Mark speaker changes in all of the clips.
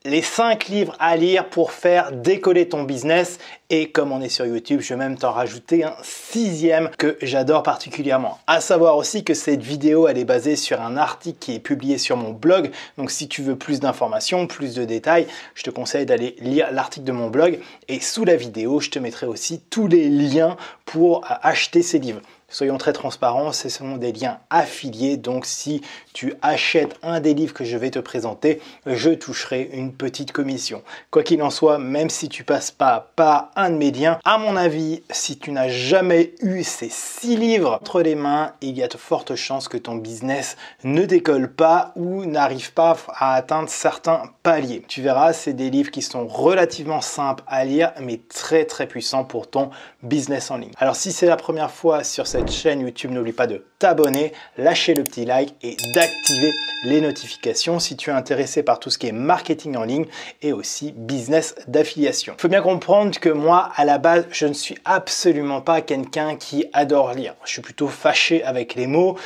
Speaker 1: les 5 livres à lire pour faire décoller ton business. Et comme on est sur YouTube, je vais même t'en rajouter un 6e que j'adore particulièrement. À savoir aussi que cette vidéo, elle est basée sur un article qui est publié sur mon blog. Donc si tu veux plus d'informations, plus de détails, je te conseille d'aller lire l'article de mon blog. Et sous la vidéo, je te mettrai aussi tous les liens pour acheter ces livres. Soyons très transparents, ce sont des liens affiliés, donc si tu achètes un des livres que je vais te présenter, je toucherai une petite commission. Quoi qu'il en soit, même si tu passes pas par un de mes liens, à mon avis, si tu n'as jamais eu ces 6 livres entre les mains, il y a de fortes chances que ton business ne décolle pas ou n'arrive pas à atteindre certains paliers. Tu verras, c'est des livres qui sont relativement simples à lire, mais très puissants pour ton business en ligne. Alors si c'est la première fois sur cette chaîne YouTube, n'oublie pas de t'abonner, lâcher le petit like et d'activer les notifications si tu es intéressé par tout ce qui est marketing en ligne et aussi business d'affiliation. Il faut bien comprendre que moi, à la base, je ne suis absolument pas quelqu'un qui adore lire. Je suis plutôt fâché avec les mots.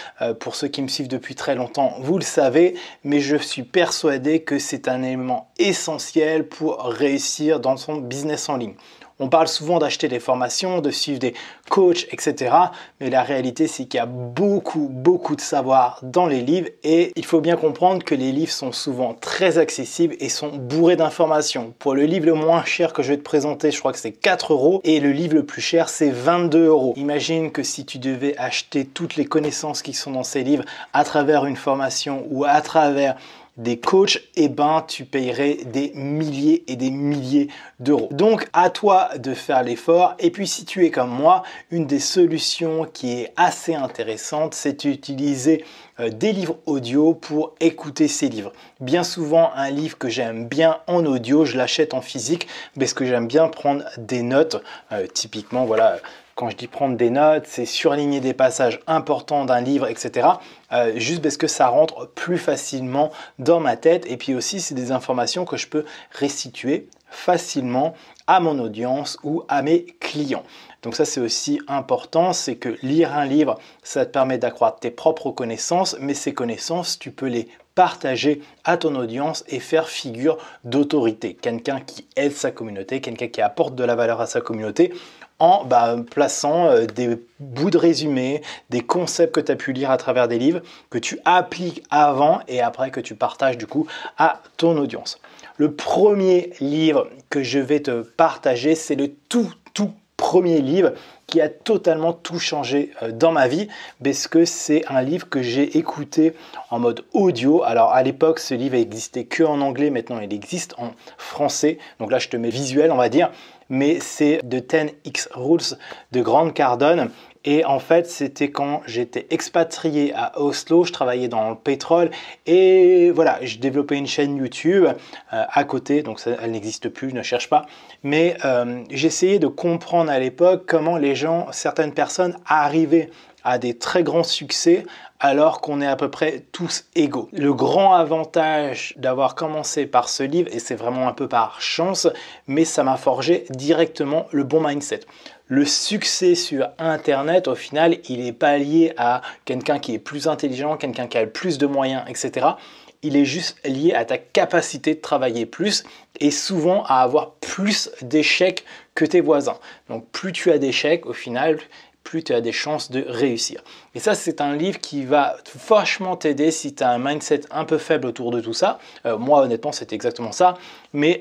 Speaker 1: Pour ceux qui me suivent depuis très longtemps, vous le savez, mais je suis persuadé que c'est un élément essentiel pour réussir dans son business en ligne. On parle souvent d'acheter des formations, de suivre des coachs, etc. Mais la réalité, c'est qu'il y a beaucoup de savoir dans les livres et il faut bien comprendre que les livres sont souvent très accessibles et sont bourrés d'informations. Pour le livre le moins cher que je vais te présenter, je crois que c'est 4 € et le livre le plus cher, c'est 22 €. Imagine que si tu devais acheter toutes les connaissances qui sont dans ces livres à travers une formation ou à travers des coachs, et ben tu payerais des milliers et des milliers d'euros. Donc à toi de faire l'effort. Et puis si tu es comme moi, une des solutions qui est assez intéressante, c'est d'utiliser des livres audio pour écouter ces livres. Bien souvent, un livre que j'aime bien en audio, je l'achète en physique parce que j'aime bien prendre des notes. Typiquement, voilà. Quand je dis prendre des notes, c'est surligner des passages importants d'un livre, etc. Juste parce que ça rentre plus facilement dans ma tête. Et puis aussi, c'est des informations que je peux restituer facilement à mon audience ou à mes clients. Donc ça, c'est aussi important, c'est que lire un livre, ça te permet d'accroître tes propres connaissances, mais ces connaissances, tu peux les partager à ton audience et faire figure d'autorité. Quelqu'un qui aide sa communauté, quelqu'un qui apporte de la valeur à sa communauté en plaçant des bouts de résumé, des concepts que tu as pu lire à travers des livres, que tu appliques avant et après que tu partages du coup à ton audience. Le premier livre que je vais te partager, c'est le tout premier livre qui a totalement tout changé dans ma vie parce que c'est un livre que j'ai écouté en mode audio. Alors à l'époque, ce livre n'existait que en anglais, maintenant il existe en français. Donc là, je te mets visuel, on va dire, mais c'est The 10X Rules de Grant Cardone. Et en fait, c'était quand j'étais expatrié à Oslo, je travaillais dans le pétrole et voilà, je développais une chaîne YouTube à côté, donc ça, elle n'existe plus, je ne cherche pas. Mais j'essayais de comprendre à l'époque comment les gens, certaines personnes arrivaient à des très grands succès alors qu'on est à peu près tous égaux. Le grand avantage d'avoir commencé par ce livre, et c'est vraiment un peu par chance, mais ça m'a forgé directement le bon mindset. Le succès sur Internet, au final, il n'est pas lié à quelqu'un qui est plus intelligent, quelqu'un qui a plus de moyens, etc. Il est juste lié à ta capacité de travailler plus et souvent à avoir plus d'échecs que tes voisins. Donc plus tu as d'échecs, au final, plus tu as des chances de réussir. Et ça, c'est un livre qui va vachement t'aider si tu as un mindset un peu faible autour de tout ça. Moi, honnêtement, c'est exactement ça. Mais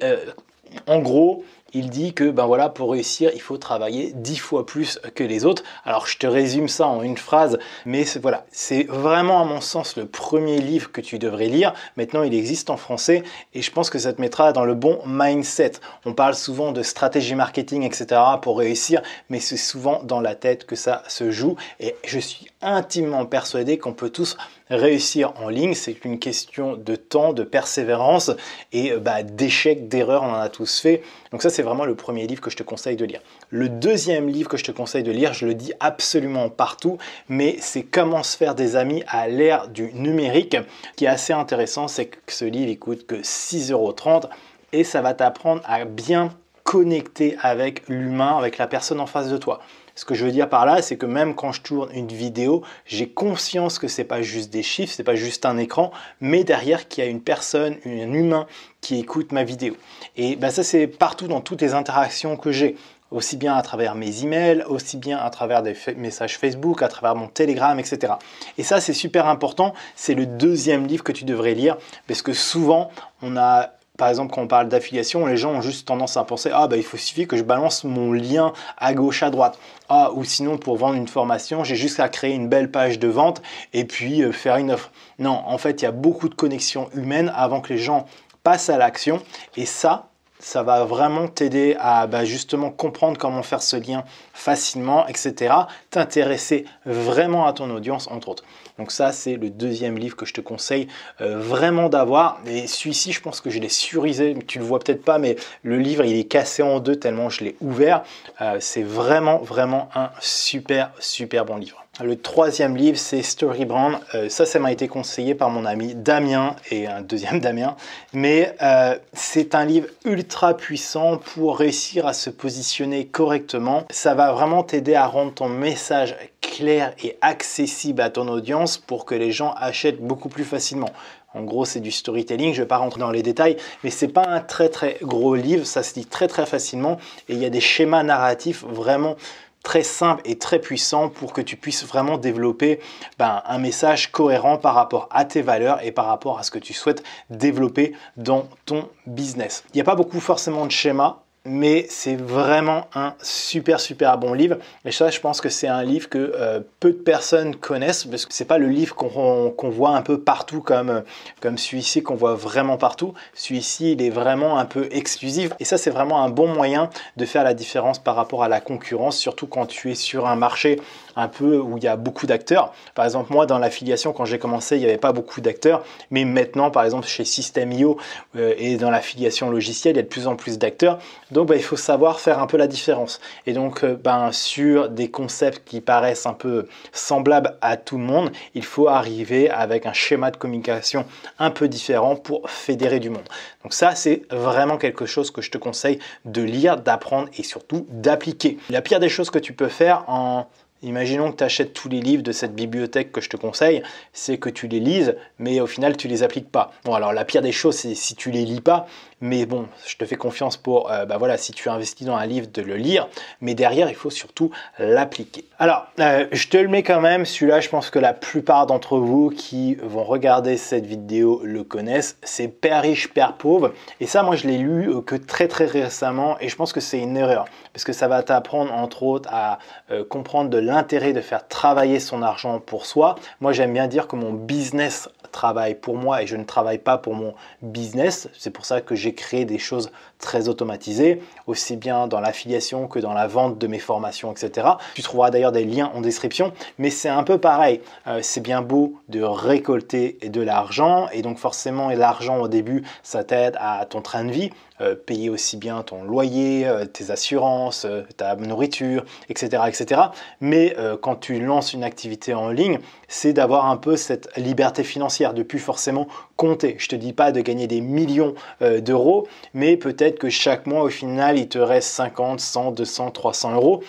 Speaker 1: en gros, il dit que voilà, pour réussir, il faut travailler 10 fois plus que les autres. Alors, je te résume ça en une phrase, mais voilà, c'est vraiment à mon sens le premier livre que tu devrais lire. Maintenant, il existe en français et je pense que ça te mettra dans le bon mindset. On parle souvent de stratégie marketing, etc. pour réussir, mais c'est souvent dans la tête que ça se joue et je suis intimement persuadé qu'on peut tous réussir en ligne. C'est une question de temps, de persévérance et d'échecs, d'erreurs, on en a tous fait. Donc ça, c'est vraiment le premier livre que je te conseille de lire. Le deuxième livre que je te conseille de lire, je le dis absolument partout, mais c'est Comment se faire des amis à l'ère du numérique. Ce qui est assez intéressant, c'est que ce livre, il coûte que 6,30 € et ça va t'apprendre à bien connecter avec l'humain, avec la personne en face de toi. Ce que je veux dire par là, c'est que même quand je tourne une vidéo, j'ai conscience que c'est pas juste des chiffres, c'est pas juste un écran, mais derrière qu'il y a une personne, un humain qui écoute ma vidéo. Et ben ça, c'est partout dans toutes les interactions que j'ai, aussi bien à travers mes emails, aussi bien à travers des messages Facebook, à travers mon Telegram, etc. Et ça, c'est super important. C'est le deuxième livre que tu devrais lire, parce que souvent, on a... Par exemple, quand on parle d'affiliation, les gens ont juste tendance à penser « Ah, bah, il suffit que je balance mon lien à gauche, à droite. Ah, ou sinon, pour vendre une formation, j'ai juste à créer une belle page de vente et puis faire une offre. » Non, en fait, il y a beaucoup de connexions humaines avant que les gens passent à l'action. Et ça va vraiment t'aider à justement comprendre comment faire ce lien facilement, etc. T'intéresser vraiment à ton audience, entre autres. Donc ça, c'est le deuxième livre que je te conseille vraiment d'avoir. Et celui-ci, je pense que je l'ai surisé. Tu le vois peut-être pas, mais le livre, il est cassé en deux tellement je l'ai ouvert. C'est vraiment un super bon livre. Le troisième livre, c'est Storybrand. Ça m'a été conseillé par mon ami Damien et un deuxième Damien. Mais c'est un livre ultra puissant pour réussir à se positionner correctement. Ça va vraiment t'aider à rendre ton message clair et accessible à ton audience pour que les gens achètent beaucoup plus facilement. En gros, c'est du storytelling, je ne vais pas rentrer dans les détails, mais ce n'est pas un très gros livre, ça se lit très facilement et il y a des schémas narratifs vraiment très simples et très puissants pour que tu puisses vraiment développer un message cohérent par rapport à tes valeurs et par rapport à ce que tu souhaites développer dans ton business. Il n'y a pas beaucoup forcément de schémas, mais c'est vraiment un super bon livre. Et ça, je pense que c'est un livre que peu de personnes connaissent parce que c'est pas le livre qu'on voit un peu partout comme celui-ci qu'on voit vraiment partout. Celui-ci, il est vraiment un peu exclusif. Et ça, c'est vraiment un bon moyen de faire la différence par rapport à la concurrence, surtout quand tu es sur un marché un peu où il y a beaucoup d'acteurs. Par exemple, moi, dans l'affiliation, quand j'ai commencé, il n'y avait pas beaucoup d'acteurs. Mais maintenant, par exemple, chez System.io et dans l'affiliation logicielle, il y a de plus en plus d'acteurs. Donc, il faut savoir faire un peu la différence. Et donc, sur des concepts qui paraissent un peu semblables à tout le monde, il faut arriver avec un schéma de communication un peu différent pour fédérer du monde. Donc ça, c'est vraiment quelque chose que je te conseille de lire, d'apprendre et surtout d'appliquer. La pire des choses que tu peux faire imaginons que tu achètes tous les livres de cette bibliothèque que je te conseille, c'est que tu les lises, mais au final, tu les appliques pas. Bon, alors la pire des choses, c'est si tu les lis pas, mais bon, je te fais confiance pour, si tu investis dans un livre, de le lire, mais derrière, il faut surtout l'appliquer. Alors, je te le mets quand même, celui-là, je pense que la plupart d'entre vous qui vont regarder cette vidéo le connaissent, c'est Père riche, Père pauvre, et ça, moi, je l'ai lu que très récemment, et je pense que c'est une erreur, parce que ça va t'apprendre, entre autres, à comprendre de l'intérêt de faire travailler son argent pour soi. Moi, j'aime bien dire que mon business travaille pour moi et je ne travaille pas pour mon business. C'est pour ça que j'ai créé des choses très automatisées, aussi bien dans l'affiliation que dans la vente de mes formations, etc. Tu trouveras d'ailleurs des liens en description, mais c'est un peu pareil. C'est bien beau de récolter de l'argent et donc forcément l'argent au début, ça t'aide à ton train de vie, payer aussi bien ton loyer, tes assurances, ta nourriture, etc. Mais quand tu lances une activité en ligne, c'est d'avoir un peu cette liberté financière, de plus forcément compter. Je ne te dis pas de gagner des millions d'euros, mais peut-être que chaque mois, au final, il te reste 50, 100, 200, 300 euros.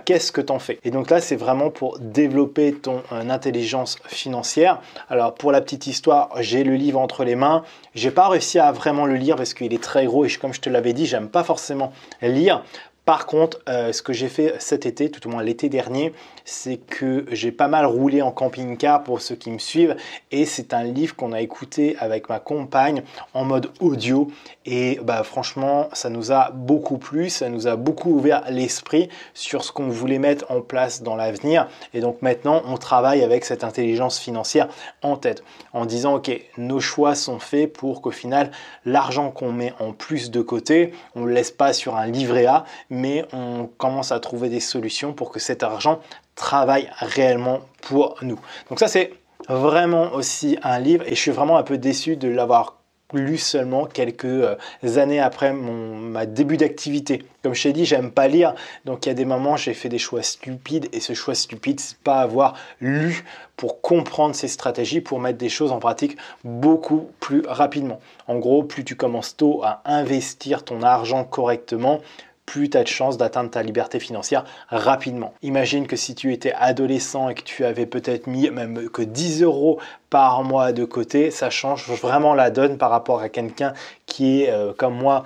Speaker 1: Qu'est-ce que tu en fais? Et donc là, c'est vraiment pour développer ton intelligence financière. Alors, pour la petite histoire, j'ai le livre entre les mains. Je n'ai pas réussi à vraiment le lire parce qu'il est très gros et comme je te l'avais dit, j'aime pas forcément lire. Par contre, ce que j'ai fait cet été, tout au moins l'été dernier, c'est que j'ai pas mal roulé en camping-car pour ceux qui me suivent et c'est un livre qu'on a écouté avec ma compagne en mode audio et franchement, ça nous a beaucoup plu, ça nous a beaucoup ouvert l'esprit sur ce qu'on voulait mettre en place dans l'avenir et donc maintenant, on travaille avec cette intelligence financière en tête en disant ok, nos choix sont faits pour qu'au final, l'argent qu'on met en plus de côté, on ne le laisse pas sur un livret A, mais on commence à trouver des solutions pour que cet argent travaille réellement pour nous. Donc ça, c'est vraiment aussi un livre et je suis vraiment un peu déçu de l'avoir lu seulement quelques années après ma début d'activité. Comme je t'ai dit, j'aime pas lire, donc il y a des moments j'ai fait des choix stupides et ce choix stupide, c'est pas avoir lu pour comprendre ces stratégies, pour mettre des choses en pratique beaucoup plus rapidement. En gros, plus tu commences tôt à investir ton argent correctement, plus tu as de chances d'atteindre ta liberté financière rapidement. Imagine que si tu étais adolescent et que tu avais peut-être mis même que 10 € par mois de côté, ça change vraiment la donne par rapport à quelqu'un qui est comme moi.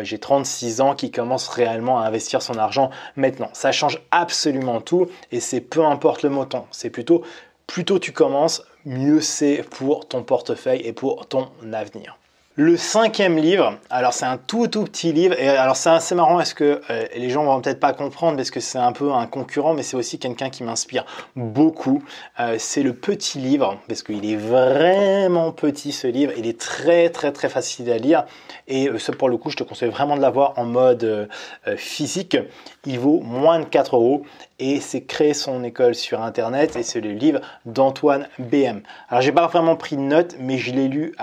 Speaker 1: J'ai 36 ans, qui commence réellement à investir son argent maintenant. Ça change absolument tout et c'est peu importe le montant. C'est plutôt, plus tôt tu commences, mieux c'est pour ton portefeuille et pour ton avenir. Le 5e livre, alors c'est un tout petit livre et alors c'est assez marrant parce que les gens vont peut-être pas comprendre parce que c'est un peu un concurrent, mais c'est aussi quelqu'un qui m'inspire beaucoup. C'est le petit livre parce qu'il est vraiment petit ce livre, il est très facile à lire et pour le coup je te conseille vraiment de l'avoir en mode physique. Il vaut moins de 4 € et c'est Créer son école sur internet et c'est le livre d'Antoine BM. Alors j'ai pas vraiment pris de notes mais je l'ai lu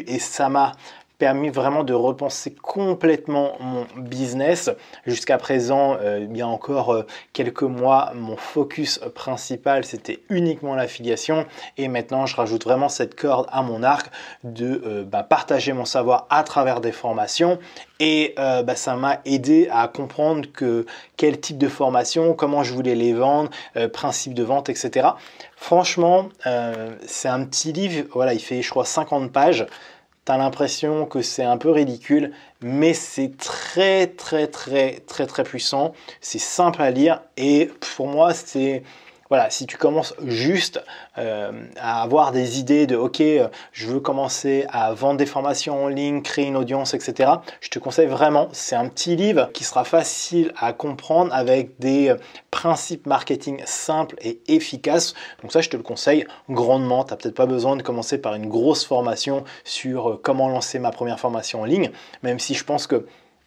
Speaker 1: et ça m'a permis vraiment de repenser complètement mon business. Jusqu'à présent, il y a encore quelques mois, mon focus principal, c'était uniquement l'affiliation. Et maintenant, je rajoute vraiment cette corde à mon arc de partager mon savoir à travers des formations. Et ça m'a aidé à comprendre quel type de formation, comment je voulais les vendre, principe de vente, etc. Franchement, c'est un petit livre, voilà, il fait je crois 50 pages. Tu as l'impression que c'est un peu ridicule, mais c'est très puissant. C'est simple à lire et pour moi, c'est... Voilà, si tu commences juste à avoir des idées de « Ok, je veux commencer à vendre des formations en ligne, créer une audience, etc. » Je te conseille vraiment, c'est un petit livre qui sera facile à comprendre avec des principes marketing simples et efficaces. Donc ça, je te le conseille grandement. Tu n'as peut-être pas besoin de commencer par une grosse formation sur comment lancer ma première formation en ligne, même si je pense que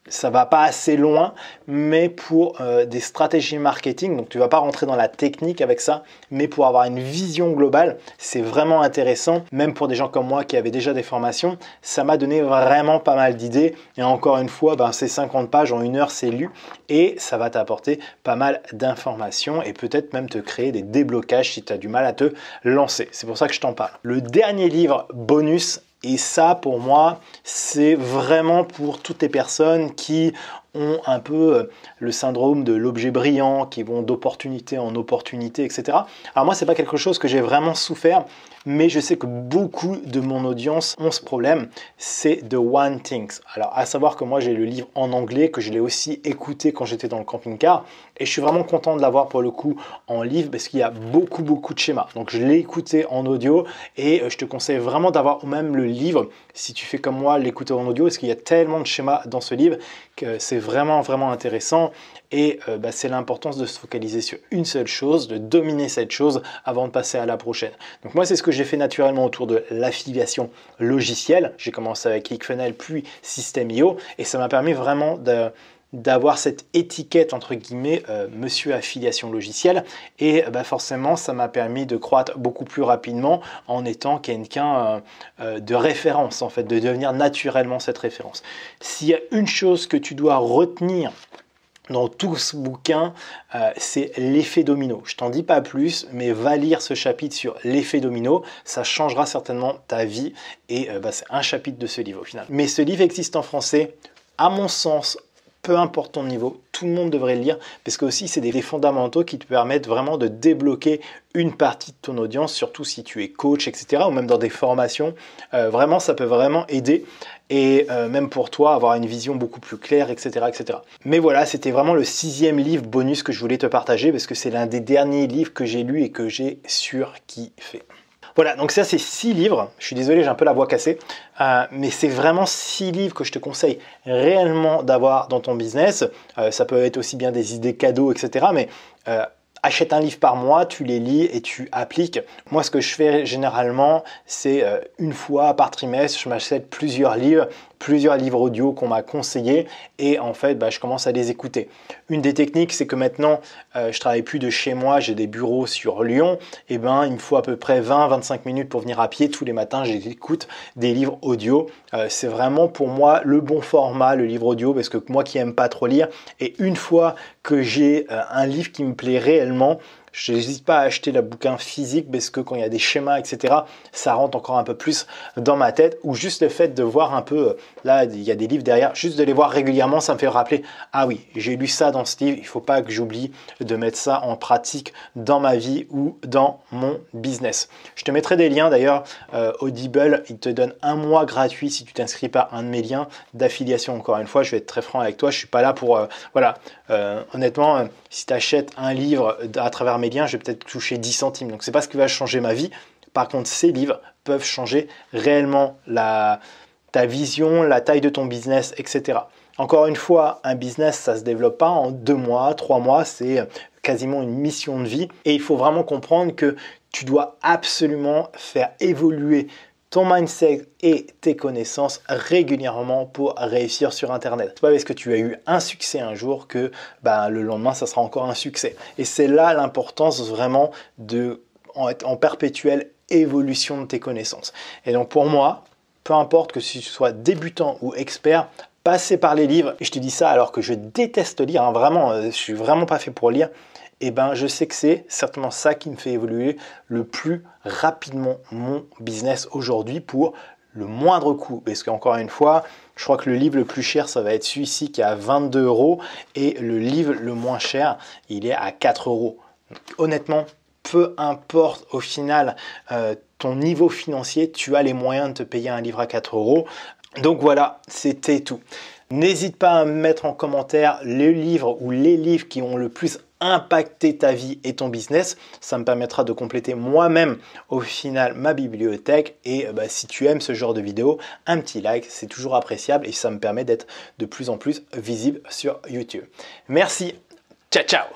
Speaker 1: ça va pas assez loin, mais pour des stratégies marketing, donc tu vas pas rentrer dans la technique avec ça, mais pour avoir une vision globale, c'est vraiment intéressant. Même pour des gens comme moi qui avaient déjà des formations, ça m'a donné vraiment pas mal d'idées. Et encore une fois, ces 50 pages en 1 heure, c'est lu et ça va t'apporter pas mal d'informations et peut-être même te créer des déblocages si tu as du mal à te lancer. C'est pour ça que je t'en parle. Le dernier livre bonus, et ça, pour moi, c'est vraiment pour toutes les personnes qui ont un peu le syndrome de l'objet brillant, qui vont d'opportunité en opportunité, etc. Alors moi, c'est pas quelque chose que j'ai vraiment souffert, mais je sais que beaucoup de mon audience ont ce problème, c'est The One Things. Alors, à savoir que moi, j'ai le livre en anglais, que je l'ai aussi écouté quand j'étais dans le camping-car, et je suis vraiment content de l'avoir pour le coup en livre, parce qu'il y a beaucoup de schémas. Donc, je l'ai écouté en audio, et je te conseille vraiment d'avoir même le livre, si tu fais comme moi, l'écouter en audio, parce qu'il y a tellement de schémas dans ce livre, que c'est vraiment intéressant. Et c'est l'importance de se focaliser sur une seule chose, de dominer cette chose avant de passer à la prochaine. Donc moi, c'est ce que j'ai fait naturellement autour de l'affiliation logicielle. J'ai commencé avec ClickFunnels puis System.io et ça m'a permis vraiment d'avoir cette étiquette entre guillemets monsieur affiliation logicielle et forcément ça m'a permis de croître beaucoup plus rapidement en étant quelqu'un de référence en fait, de devenir naturellement cette référence. S'il y a une chose que tu dois retenir dans tout ce bouquin, c'est l'effet domino. Je t'en dis pas plus, mais va lire ce chapitre sur l'effet domino. Ça changera certainement ta vie et c'est un chapitre de ce livre au final. Mais ce livre existe en français. À mon sens, peu importe ton niveau, tout le monde devrait le lire parce que aussi c'est des fondamentaux qui te permettent vraiment de débloquer une partie de ton audience, surtout si tu es coach, etc. ou même dans des formations. Vraiment, ça peut vraiment aider et même pour toi, avoir une vision beaucoup plus claire, etc. etc. Mais voilà, c'était vraiment le 6e livre bonus que je voulais te partager parce que c'est l'un des derniers livres que j'ai lu et que j'ai surkiffé. Voilà, donc ça c'est 6 livres, je suis désolé j'ai un peu la voix cassée, mais c'est vraiment 6 livres que je te conseille réellement d'avoir dans ton business. Ça peut être aussi bien des idées cadeaux, etc. Mais achète un livre par mois, tu les lis et tu appliques. Moi, ce que je fais généralement, c'est une fois par trimestre, je m'achète plusieurs livres audio qu'on m'a conseillés et en fait, je commence à les écouter. Une des techniques, c'est que maintenant, je travaille plus de chez moi, j'ai des bureaux sur Lyon, et il me faut à peu près 20-25 minutes pour venir à pied. Tous les matins, j'écoute des livres audio. C'est vraiment pour moi le bon format, le livre audio, parce que moi qui aime pas trop lire, et une fois que j'ai un livre qui me plaît réellement, je n'hésite pas à acheter le bouquin physique parce que quand il y a des schémas, etc., ça rentre encore un peu plus dans ma tête. Ou juste le fait de voir un peu, là, il y a des livres derrière, juste de les voir régulièrement, ça me fait rappeler, ah oui, j'ai lu ça dans ce livre, il ne faut pas que j'oublie de mettre ça en pratique dans ma vie ou dans mon business. Je te mettrai des liens d'ailleurs, Audible, il te donne 1 mois gratuit si tu t'inscris par un de mes liens d'affiliation. Encore une fois, je vais être très franc avec toi, je ne suis pas là pour, voilà, honnêtement, si tu achètes un livre à travers mes liens, je vais peut-être toucher 10 centimes. Donc, ce n'est pas ce qui va changer ma vie. Par contre, ces livres peuvent changer réellement ta vision, la taille de ton business, etc. Encore une fois, un business, ça ne se développe pas en 2 mois, 3 mois, c'est quasiment une mission de vie. Et il faut vraiment comprendre que tu dois absolument faire évoluer ton mindset et tes connaissances régulièrement pour réussir sur Internet. C'est pas parce que tu as eu un succès un jour que le lendemain, ça sera encore un succès. Et c'est là l'importance vraiment en perpétuelle évolution de tes connaissances. Et donc pour moi, peu importe que tu sois débutant ou expert, passer par les livres, et je te dis ça alors que je déteste lire, hein, vraiment, je suis vraiment pas fait pour lire, et je sais que c'est certainement ça qui me fait évoluer le plus rapidement mon business aujourd'hui pour le moindre coût. Parce qu'encore une fois, je crois que le livre le plus cher, ça va être celui-ci qui est à 22 € et le livre le moins cher, il est à 4 €. Donc, honnêtement, peu importe au final ton niveau financier, tu as les moyens de te payer un livre à 4 €. Donc voilà, c'était tout. N'hésite pas à me mettre en commentaire le livre ou les livres qui ont le plus impacté ta vie et ton business. Ça me permettra de compléter moi-même au final ma bibliothèque. Et si tu aimes ce genre de vidéo, un petit like, c'est toujours appréciable et ça me permet d'être de plus en plus visible sur YouTube. Merci, ciao ciao.